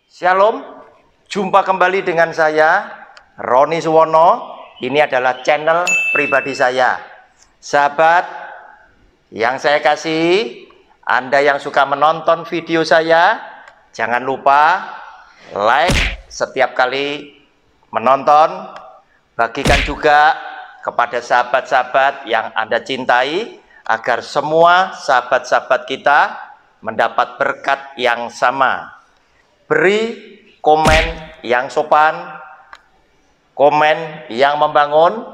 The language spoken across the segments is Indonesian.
Shalom, jumpa kembali dengan saya, Roni Suwono. Ini adalah channel pribadi saya. Sahabat yang saya kasih, Anda yang suka menonton video saya, jangan lupa like setiap kali menonton. Bagikan juga kepada sahabat-sahabat yang Anda cintai, agar semua sahabat-sahabat kita mendapat berkat yang sama. Beri komen yang sopan, komen yang membangun,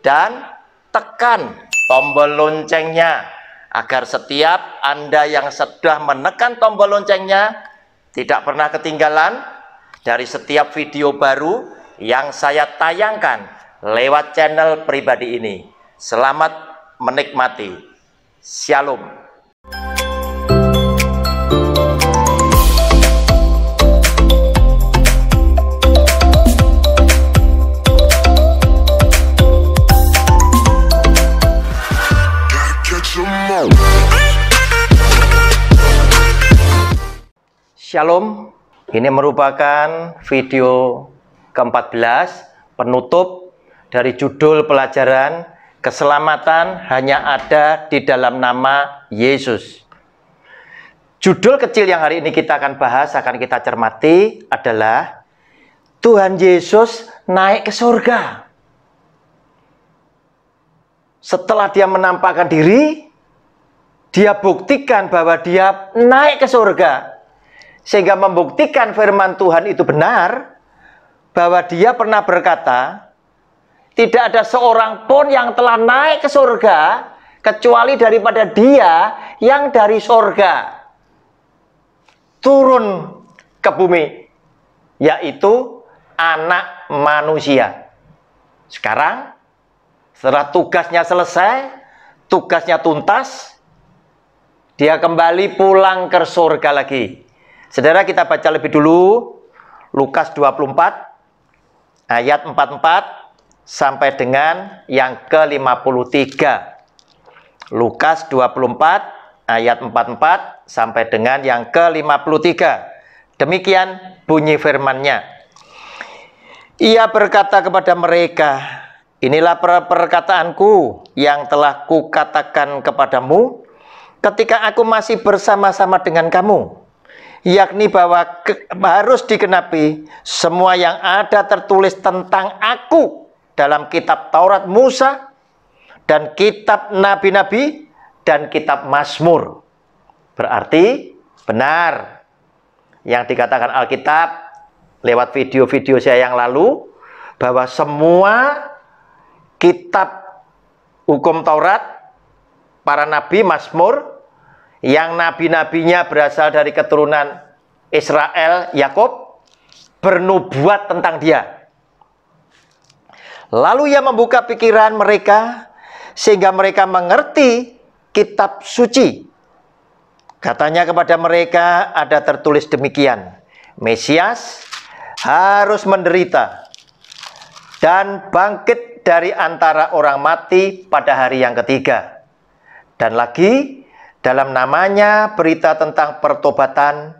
dan tekan tombol loncengnya agar setiap Anda yang sudah menekan tombol loncengnya tidak pernah ketinggalan dari setiap video baru yang saya tayangkan lewat channel pribadi ini. Selamat menikmati. Shalom. Shalom, ini merupakan video ke-14 penutup dari judul pelajaran keselamatan hanya ada di dalam nama Yesus. Judul kecil yang hari ini kita akan bahas, akan kita cermati adalah Tuhan Yesus naik ke surga. Setelah dia menampakkan diri, dia buktikan bahwa dia naik ke surga. Sehingga membuktikan firman Tuhan itu benar, bahwa dia pernah berkata, tidak ada seorang pun yang telah naik ke surga, kecuali daripada dia yang dari surga turun ke bumi, yaitu anak manusia. Sekarang, setelah tugasnya selesai, tugasnya tuntas, dia kembali pulang ke surga lagi. Saudara, kita baca lebih dulu Lukas 24 ayat 44 sampai dengan yang ke-53. Lukas 24 ayat 44 sampai dengan yang ke-53. Demikian bunyi firman-Nya. Ia berkata kepada mereka, inilah perkataanku yang telah kukatakan kepadamu ketika aku masih bersama-sama dengan kamu, yakni bahwa harus digenapi semua yang ada tertulis tentang aku dalam kitab Taurat Musa dan kitab Nabi-Nabi dan kitab Mazmur. Berarti benar yang dikatakan Alkitab lewat video-video saya yang lalu, bahwa semua kitab hukum Taurat, para nabi, Mazmur, yang nabi-nabinya berasal dari keturunan Israel, Yakub, bernubuat tentang dia. Lalu ia membuka pikiran mereka sehingga mereka mengerti kitab suci. Katanya kepada mereka ada tertulis demikian, Mesias harus menderita dan bangkit dari antara orang mati pada hari yang ketiga. Dan lagi, dalam namanya berita tentang pertobatan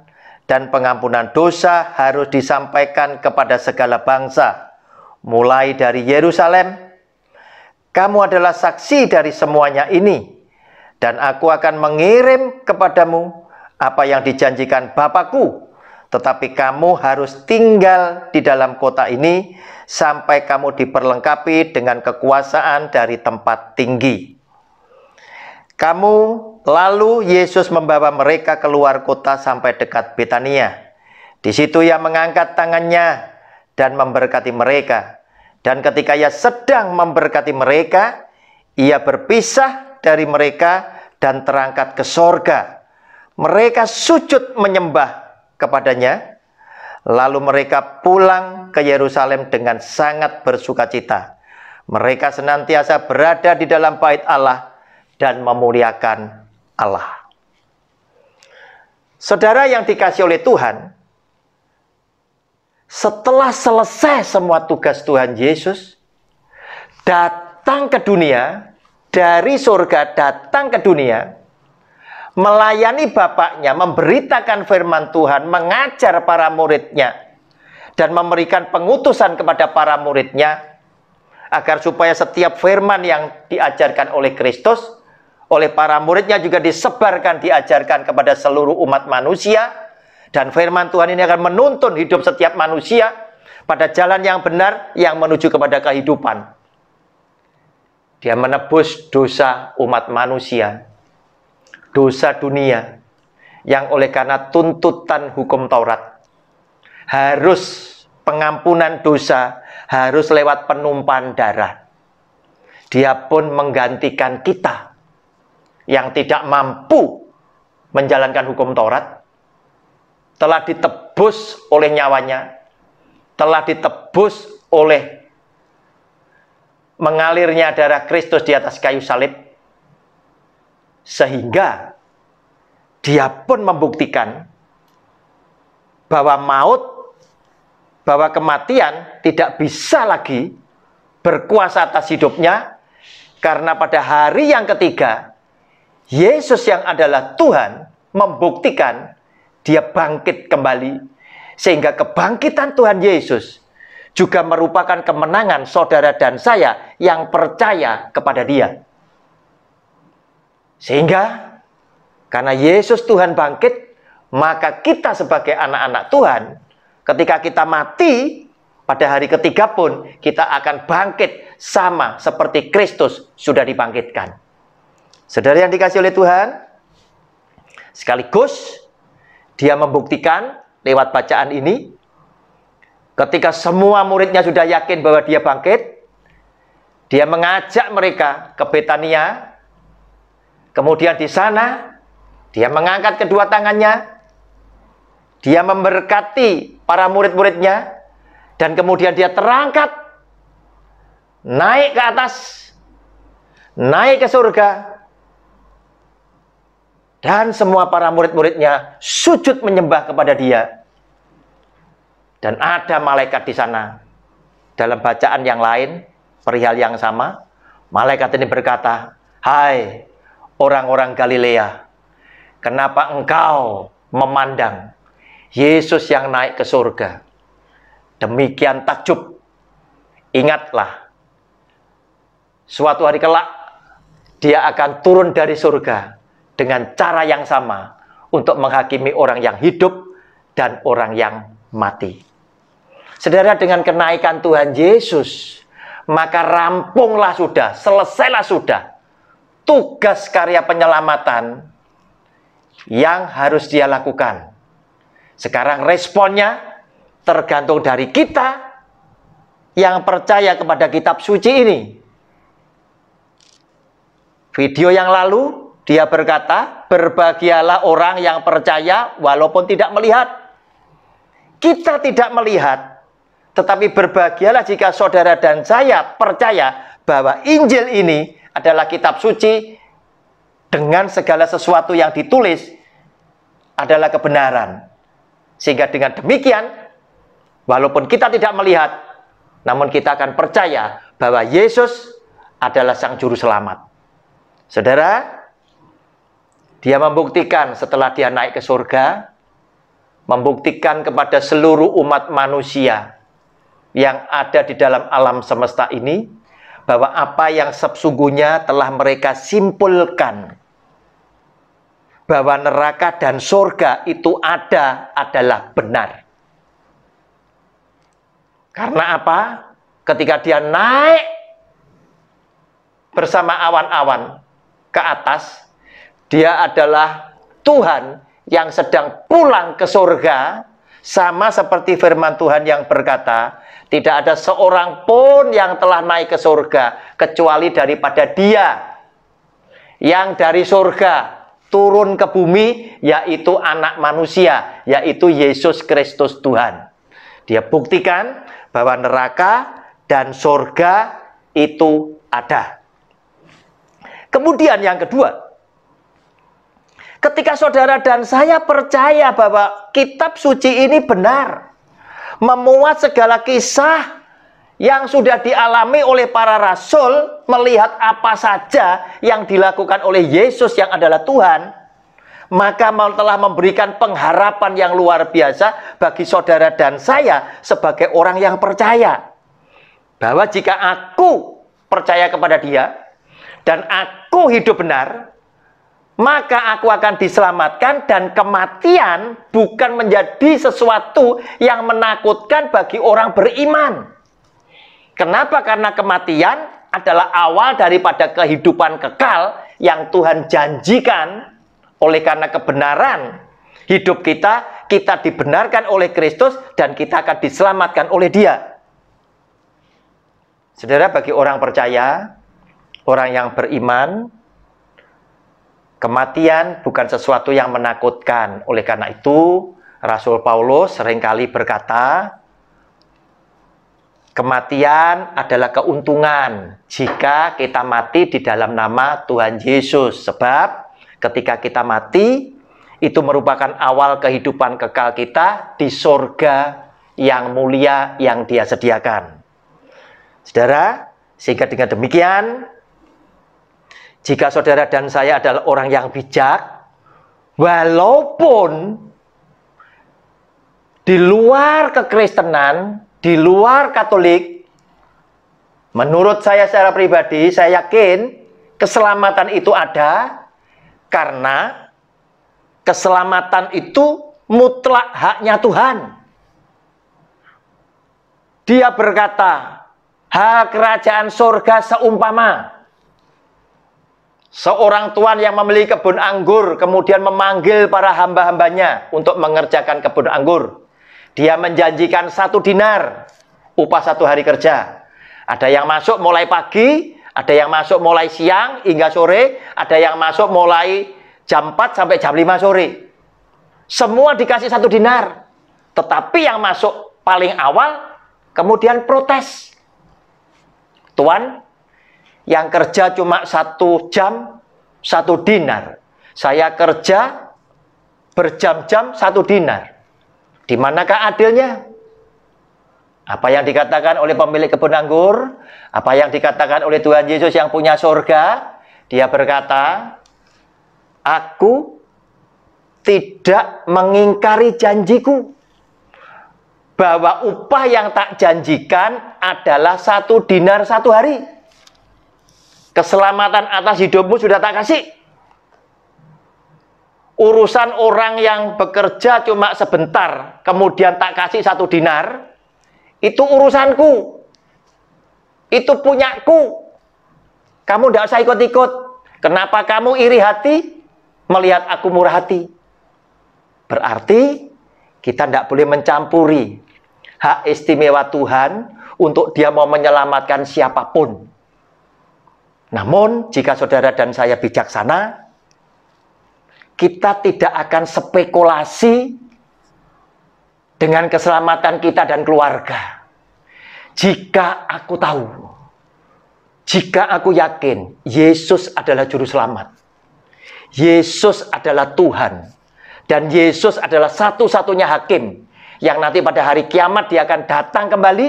dan pengampunan dosa harus disampaikan kepada segala bangsa, mulai dari Yerusalem. Kamu adalah saksi dari semuanya ini, dan aku akan mengirim kepadamu apa yang dijanjikan Bapakku. Tetapi kamu harus tinggal di dalam kota ini sampai kamu diperlengkapi dengan kekuasaan dari tempat tinggi. Lalu Yesus membawa mereka keluar kota sampai dekat Betania. Di situ ia mengangkat tangannya dan memberkati mereka. Dan ketika ia sedang memberkati mereka, ia berpisah dari mereka dan terangkat ke sorga. Mereka sujud menyembah kepadanya. Lalu mereka pulang ke Yerusalem dengan sangat bersukacita. Mereka senantiasa berada di dalam bait Allah dan memuliakan Allah. Saudara yang dikasihi oleh Tuhan, setelah selesai semua tugas Tuhan Yesus, datang ke dunia, dari surga datang ke dunia, melayani Bapaknya, memberitakan firman Tuhan, mengajar para muridnya, dan memberikan pengutusan kepada para muridnya, agar supaya setiap firman yang diajarkan oleh Kristus, oleh para muridnya juga disebarkan, diajarkan kepada seluruh umat manusia, dan firman Tuhan ini akan menuntun hidup setiap manusia pada jalan yang benar, yang menuju kepada kehidupan. Dia menebus dosa umat manusia, dosa dunia, yang oleh karena tuntutan hukum Taurat, harus pengampunan dosa, harus lewat penumpahan darah. Dia pun menggantikan kita yang tidak mampu menjalankan hukum Taurat, telah ditebus oleh nyawanya, telah ditebus oleh mengalirnya darah Kristus di atas kayu salib, sehingga dia pun membuktikan bahwa maut, bahwa kematian tidak bisa lagi berkuasa atas hidupnya, karena pada hari yang ketiga, Yesus yang adalah Tuhan membuktikan dia bangkit kembali, sehingga kebangkitan Tuhan Yesus juga merupakan kemenangan saudara dan saya yang percaya kepada Dia. Sehingga karena Yesus Tuhan bangkit, maka kita sebagai anak-anak Tuhan, ketika kita mati pada hari ketiga pun, kita akan bangkit sama seperti Kristus sudah dibangkitkan. Saudara yang dikasihi oleh Tuhan, sekaligus dia membuktikan lewat bacaan ini, ketika semua muridnya sudah yakin bahwa dia bangkit, dia mengajak mereka ke Betania. Kemudian di sana dia mengangkat kedua tangannya, dia memberkati para murid-muridnya, dan kemudian dia terangkat, naik ke atas, naik ke surga, dan semua para murid-muridnya sujud menyembah kepada dia. Dan ada malaikat di sana. Dalam bacaan yang lain, perihal yang sama, malaikat ini berkata, "Hai orang-orang Galilea, kenapa engkau memandang Yesus yang naik ke surga? Demikian takjub. Ingatlah, suatu hari kelak dia akan turun dari surga dengan cara yang sama untuk menghakimi orang yang hidup dan orang yang mati." Saudara, dengan kenaikan Tuhan Yesus, maka rampunglah sudah, selesailah sudah tugas karya penyelamatan yang harus dia lakukan. Sekarang responnya tergantung dari kita yang percaya kepada kitab suci ini. Video yang lalu dia berkata, berbahagialah orang yang percaya walaupun tidak melihat. Kita tidak melihat, tetapi berbahagialah jika saudara dan saya percaya bahwa Injil ini adalah kitab suci dengan segala sesuatu yang ditulis adalah kebenaran. Sehingga dengan demikian, walaupun kita tidak melihat, namun kita akan percaya bahwa Yesus adalah Sang Juru Selamat. Saudara, dia membuktikan setelah dia naik ke surga, membuktikan kepada seluruh umat manusia yang ada di dalam alam semesta ini, bahwa apa yang sesungguhnya telah mereka simpulkan, bahwa neraka dan surga itu adalah benar. Karena apa? Ketika dia naik bersama awan-awan ke atas, dia adalah Tuhan yang sedang pulang ke surga, sama seperti firman Tuhan yang berkata, tidak ada seorang pun yang telah naik ke surga kecuali daripada Dia yang dari surga turun ke bumi, yaitu anak manusia, yaitu Yesus Kristus Tuhan. Dia buktikan bahwa neraka dan surga itu ada. Kemudian yang kedua, ketika saudara dan saya percaya bahwa kitab suci ini benar, memuat segala kisah yang sudah dialami oleh para rasul, melihat apa saja yang dilakukan oleh Yesus yang adalah Tuhan, maka telah memberikan pengharapan yang luar biasa bagi saudara dan saya sebagai orang yang percaya. Bahwa jika aku percaya kepada Dia dan aku hidup benar, maka aku akan diselamatkan, dan kematian bukan menjadi sesuatu yang menakutkan bagi orang beriman. Kenapa? Karena kematian adalah awal daripada kehidupan kekal yang Tuhan janjikan. Oleh karena kebenaran hidup kita, kita dibenarkan oleh Kristus dan kita akan diselamatkan oleh Dia. Saudara, bagi orang percaya, orang yang beriman, kematian bukan sesuatu yang menakutkan. Oleh karena itu, Rasul Paulus seringkali berkata, kematian adalah keuntungan jika kita mati di dalam nama Tuhan Yesus. Sebab ketika kita mati, itu merupakan awal kehidupan kekal kita di surga yang mulia yang Dia sediakan. Saudara, sehingga dengan demikian, jika saudara dan saya adalah orang yang bijak, walaupun di luar kekristenan, di luar Katolik, menurut saya secara pribadi, saya yakin keselamatan itu ada, karena keselamatan itu mutlak haknya Tuhan. Dia berkata, hak kerajaan surga seumpama seorang tuan yang memiliki kebun anggur, kemudian memanggil para hamba-hambanya untuk mengerjakan kebun anggur. Dia menjanjikan 1 dinar, upah 1 hari kerja. Ada yang masuk mulai pagi, ada yang masuk mulai siang hingga sore, ada yang masuk mulai jam 4 sampai jam 5 sore. Semua dikasih 1 dinar. Tetapi yang masuk paling awal, kemudian protes. Tuan, yang kerja cuma 1 jam, 1 dinar. Saya kerja berjam-jam 1 dinar. Di manakah adilnya? Apa yang dikatakan oleh pemilik kebun anggur, apa yang dikatakan oleh Tuhan Yesus yang punya surga, Dia berkata, aku tidak mengingkari janjiku, bahwa upah yang tak janjikan adalah 1 dinar 1 hari. Keselamatan atas hidupmu sudah tak kasih. Urusan orang yang bekerja cuma sebentar, kemudian tak kasih 1 dinar, itu urusanku. Itu punyaku. Kamu tidak usah ikut-ikut. Kenapa kamu iri hati melihat aku murah hati? Berarti kita tidak boleh mencampuri hak istimewa Tuhan untuk Dia mau menyelamatkan siapapun. Namun, jika saudara dan saya bijaksana, kita tidak akan spekulasi dengan keselamatan kita dan keluarga. Jika aku tahu, jika aku yakin Yesus adalah juru selamat, Yesus adalah Tuhan, dan Yesus adalah satu-satunya hakim yang nanti pada hari kiamat Dia akan datang kembali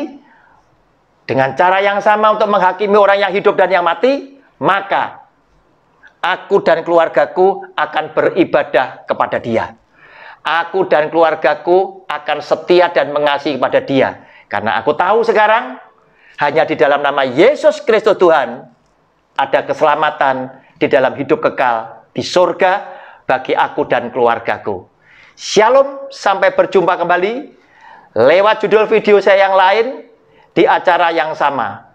dengan cara yang sama untuk menghakimi orang yang hidup dan yang mati, maka aku dan keluargaku akan beribadah kepada Dia. Aku dan keluargaku akan setia dan mengasihi kepada Dia. Karena aku tahu sekarang, hanya di dalam nama Yesus Kristus Tuhan, ada keselamatan di dalam hidup kekal di surga bagi aku dan keluargaku. Shalom, sampai berjumpa kembali lewat judul video saya yang lain di acara yang sama.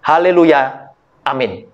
Haleluya, amin.